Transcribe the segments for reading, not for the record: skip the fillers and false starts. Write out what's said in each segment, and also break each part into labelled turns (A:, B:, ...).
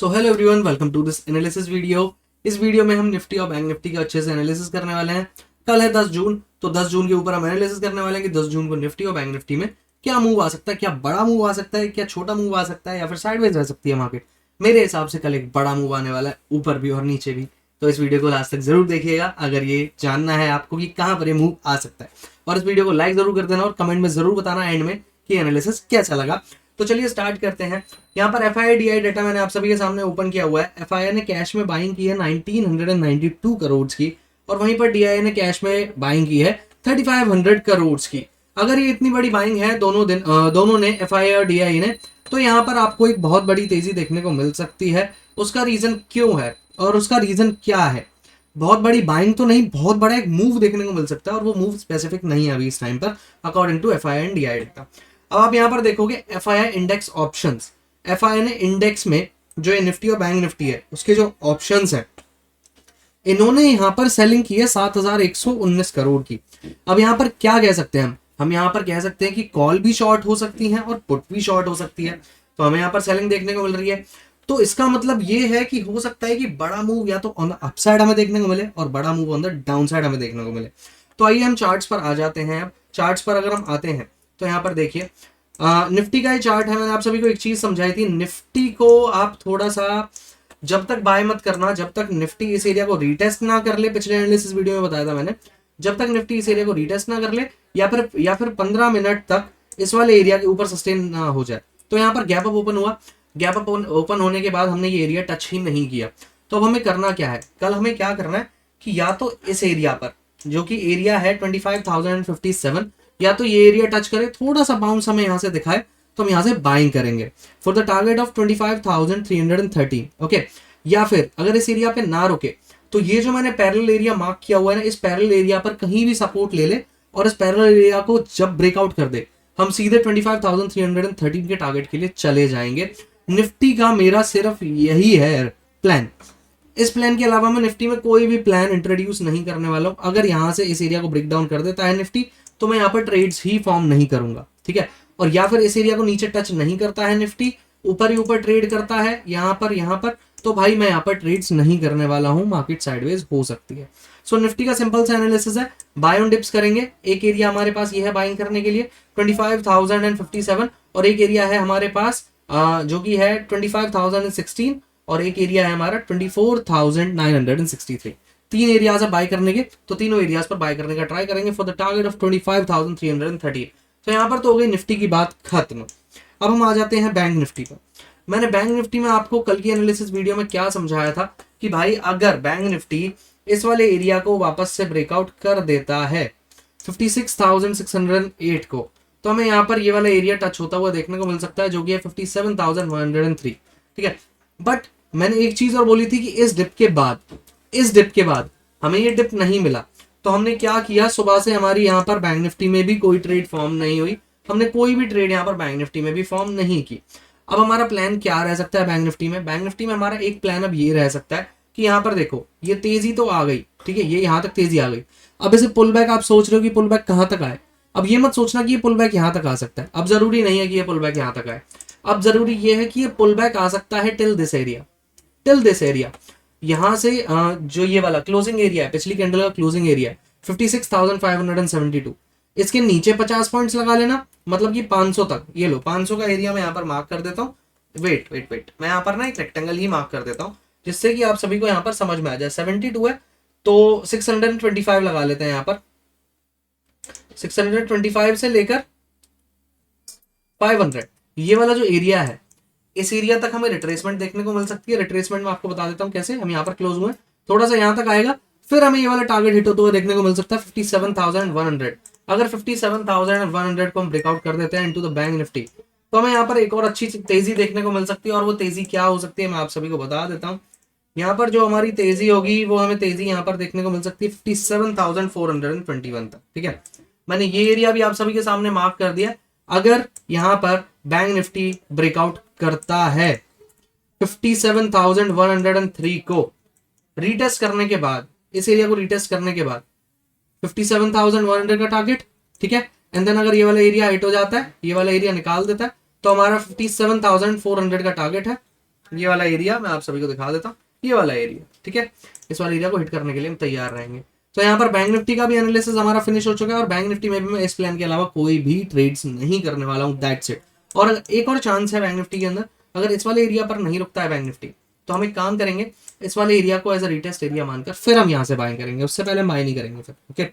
A: So hello everyone, welcome to this analysis video. इस video में हम निफ्टी और बैंक निफ्टी का अच्छे से एनालिसिस करने वाले हैं। कल है 10 जून, तो 10 जून के ऊपर हम एनालिसिस करने वाले हैं कि 10 जून को निफ्टी और बैंक निफ्टी में क्या मूव आ सकता है, क्या बड़ा मूव आ सकता है, क्या छोटा मूव आ सकता है, या फिर साइडवेज रह सकती है मार्केट। मेरे हिसाब से कल एक बड़ा मूव आने वाला है, ऊपर भी और नीचे भी। तो इस वीडियो को लास्ट तक जरूर देखिएगा अगर ये जानना है आपको कि कहाँ पर ये मूव आ सकता है। और इस वीडियो को लाइक जरूर कर देना और कमेंट में जरूर बताना एंड में कि एनालिसिस कैसा लगा। तो चलिए स्टार्ट करते हैं। यहाँ पर FII डाटा मैंने आप सभी के सामने ओपन किया हुआ है। FII ने कैश में बाइंग की है 1992 करोड़ की, और वहीं पर DII ने कैश में बाइंग की है 3500 करोड़ की। अगर ये इतनी बड़ी बाइंग है दोनों ने FII और DII ने, तो यहाँ पर आपको एक बहुत बड़ी तेजी देखने को मिल सकती है। उसका रीजन क्यों है और उसका रीजन क्या है? बहुत बड़ी बाइंग तो नहीं, बहुत बड़ा एक मूव देखने को मिल सकता है, और वो मूव स्पेसिफिक नहीं है अभी इस टाइम पर according to FII and DII data. अब आप यहाँ पर देखोगे FII इंडेक्स ऑप्शंस। FII ने इंडेक्स में जो निफ्टी और बैंक निफ्टी है उसके जो ऑप्शंस है, इन्होंने यहाँ पर सेलिंग की है 7119 करोड़ की। अब यहाँ पर क्या कह सकते हैं हम यहाँ पर कह सकते हैं कि कॉल भी शॉर्ट हो सकती है और पुट भी शॉर्ट हो सकती है। तो हमें यहाँ पर सेलिंग देखने को मिल रही है। तो इसका मतलब ये है कि हो सकता है कि बड़ा मूव या तो ऑन द अपसाइड हमें देखने को मिले और बड़ा move on the down side हमें देखने को मिले। तो आइए हम चार्ट्स पर आ जाते हैं। अब चार्ट्स पर अगर हम आते हैं तो यहाँ पर देखिए निफ्टी का ये चार्ट है। मैंने आप सभी को एक चीज समझाई थी, निफ्टी को आप थोड़ा सा जब तक बाय मत करना जब तक निफ्टी इस एरिया को रीटेस्ट ना कर ले। पिछले एनालिसिस वीडियो में बताया था मैंने, जब तक निफ्टी इस एरिया को रीटेस्ट ना कर ले या फिर 15 मिनट तक इस वाले एरिया के ऊपर सस्टेन ना हो जाए। तो यहाँ पर गैप अप ओपन हुआ, गैप अप ओपन होने के बाद हमने ये एरिया टच ही नहीं किया। तो अब हमें करना क्या है, कल हमें क्या करना है कि या तो इस एरिया पर जो कि एरिया है 25,057, या तो ये एरिया टच करे, थोड़ा सा बाउंस हमें यहाँ से दिखाए तो हम यहाँ से बाइंग करेंगे for the target of 25,330। Okay, या फिर अगर इस एरिया पे ना रुके तो ये जो मैंने पैरेलल एरिया मार्क किया हुआ है ना, इस पैरेलल एरिया पर कहीं भी सपोर्ट ले ले और इस पैरेलल एरिया को जब ब्रेकआउट कर दे, हम सीधे 25,313 के टारगेट के लिए चले जाएंगे। निफ्टी का मेरा सिर्फ यही है प्लान। इस प्लान के अलावा मैं निफ्टी में कोई भी प्लान इंट्रोड्यूस नहीं करने वाला हूं। अगर यहां से इस एरिया को ब्रेक डाउन कर देता है निफ्टी, तो मैं यहाँ पर ट्रेड्स ही फॉर्म नहीं करूंगा, ठीक है। और या फिर इस एरिया को नीचे टच नहीं करता है निफ्टी, ऊपर ही ऊपर ट्रेड करता है यहाँ पर, तो भाई मैं यहाँ पर ट्रेड्स नहीं करने वाला हूँ। मार्केट साइडवेज हो सकती है। सो निफ्टी का सिंपल सा एनालिसिस है, बाय ऑन डिप्स करेंगे। एक एरिया हमारे पास ये है बाइंग करने के लिए 25,057, और एक एरिया है हमारे पास जो कि है 25,016, और एक एरिया है हमारा 24,963। तीन एरियाज है बाय करने के, तो तीनों एरियाज पर बाय करने का ट्राई करेंगे फॉर द टारगेट ऑफ 25,330। तो यहाँ पर तो हो गई निफ्टी की बात खत्म। अब हम आ जाते हैं बैंक निफ्टी पर। मैंने बैंक निफ्टी में आपको कल की एनालिसिस वीडियो में क्या समझाया था कि भाई अगर बैंक निफ्टी इस वाले एरिया को वापस से ब्रेकआउट कर देता है 56,608 को, तो हमें यहाँ पर ये वाला एरिया टच होता हुआ देखने को मिल सकता है जो कि है 57,103, ठीक है। बट मैंने एक चीज और बोली थी कि इस डिप के बाद हमें ये डिप नहीं मिला, तो हमने क्या किया, सुबह से हमारी यहाँ पर बैंक निफ्टी में भी कोई ट्रेड फॉर्म नहीं हुई, हमने कोई भी ट्रेड यहाँ पर बैंक निफ्टी में भी फॉर्म नहीं की। अब हमारा प्लान क्या रह सकता है बैंक निफ्टी में? बैंक निफ्टी में हमारा एक प्लान अब ये रह सकता है कि यहाँ पर देखो ये तेजी तो आ गई, ठीक है, ये यहाँ तक तेजी आ गई। अब इसे पुल बैक आप सोच रहे हो कि पुल बैक कहाँ तक आए। अब ये मत सोचना कि ये पुल बैक यहाँ तक आ सकता है। अब जरूरी नहीं है कि ये पुल बैक यहाँ तक आए। अब जरूरी ये है कि ये पुल बैक आ सकता है टिल दिस एरिया। यहाँ से जो ये वाला क्लोजिंग एरिया है, पिछली कैंडल का क्लोजिंग एरिया है 56,572, इसके नीचे 50 पॉइंट्स लगा लेना, मतलब कि 500 तक। ये लो 500 का एरिया मैं यहाँ पर मार्क कर देता हूँ। वेट मैं यहाँ पर ना एक रेक्टेंगल ही मार्क कर देता हूँ जिससे कि आप सभी को यहाँ पर समझ में आ जाए। 72 है तो 625 लगा लेते हैं यहाँ पर। 625 से लेकर 500 ये वाला जो एरिया है, इस एरिया तक हमें रिट्रेसमेंट देखने को मिल सकती है। रिट्रेसमेंट में आपको बता देता हूँ कैसे। हम यहाँ पर क्लोज हुए, थोड़ा सा यहाँ तक आएगा, फिर हमें ये वाला टारगेट हिट होते हुए देखने को मिल सकता है 57,100। अगर 57,100 को हम ब्रेकआउट कर देते हैं इनटू द बैंक निफ्टी, तो हमें यहाँ पर एक और अच्छी तेजी देखने को मिल सकती है। और वो तेजी क्या हो सकती है मैं आप सभी को बता देता हूँ। यहाँ पर जो हमारी तेजी होगी वो हमें तेजी यहाँ पर देखने को मिल सकती है 57,421 तक, ठीक है। मैंने ये एरिया भी आप सभी के सामने मार्क कर दिया। अगर यहाँ पर बैंक निफ्टी ब्रेकआउट करता है 57,103 को रीटेस्ट करने के बाद, इस एरिया को रीटेस्ट करने के बाद 57,100 का टारगेट, ठीक है। एंड देन अगर ये वाला एरिया हिट हो जाता है, ये वाला एरिया निकाल देता है, तो हमारा 57,400 का टारगेट है। ये वाला एरिया मैं आप सभी को दिखा देता हूँ, ये वाला एरिया, ठीक है। इस वाले एरिया को हिट करने के लिए हम तैयार रहेंगे। तो यहाँ पर बैंक निफ्टी का भी एनालिसिस हमारा फिनिश हो चुका है और बैंक निफ्टी में भी मैं इस प्लान के अलावा कोई भी ट्रेड्स नहीं करने वाला हूँ, दैट्स इट। और एक और चांस है बैंक निफ्टी के अंदर, अगर इस वाले एरिया पर नहीं रुकता है बैंक निफ्टी, तो हम एक काम करेंगे, इस वाले एरिया को एज अ रिटेस्ट एरिया मानकर फिर हम यहाँ से बाय करेंगे, उससे पहले हम बाय नहीं करेंगे फिर, ओके।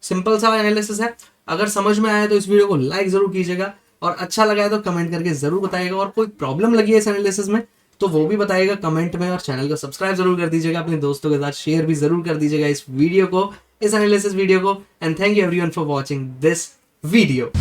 A: सिंपल सा एनालिसिस है। अगर समझ में आया तो इस वीडियो को लाइक जरूर कीजिएगा, और अच्छा लगा है तो कमेंट करके जरूर बताइएगा, और कोई प्रॉब्लम लगी है इस एनालिसिस में तो वो भी बताइएगा कमेंट में, और चैनल को सब्सक्राइब जरूर कर दीजिएगा, अपने दोस्तों के साथ शेयर भी जरूर कर दीजिएगा इस वीडियो को, इस एनालिसिस वीडियो को। And thank you everyone for watching this video.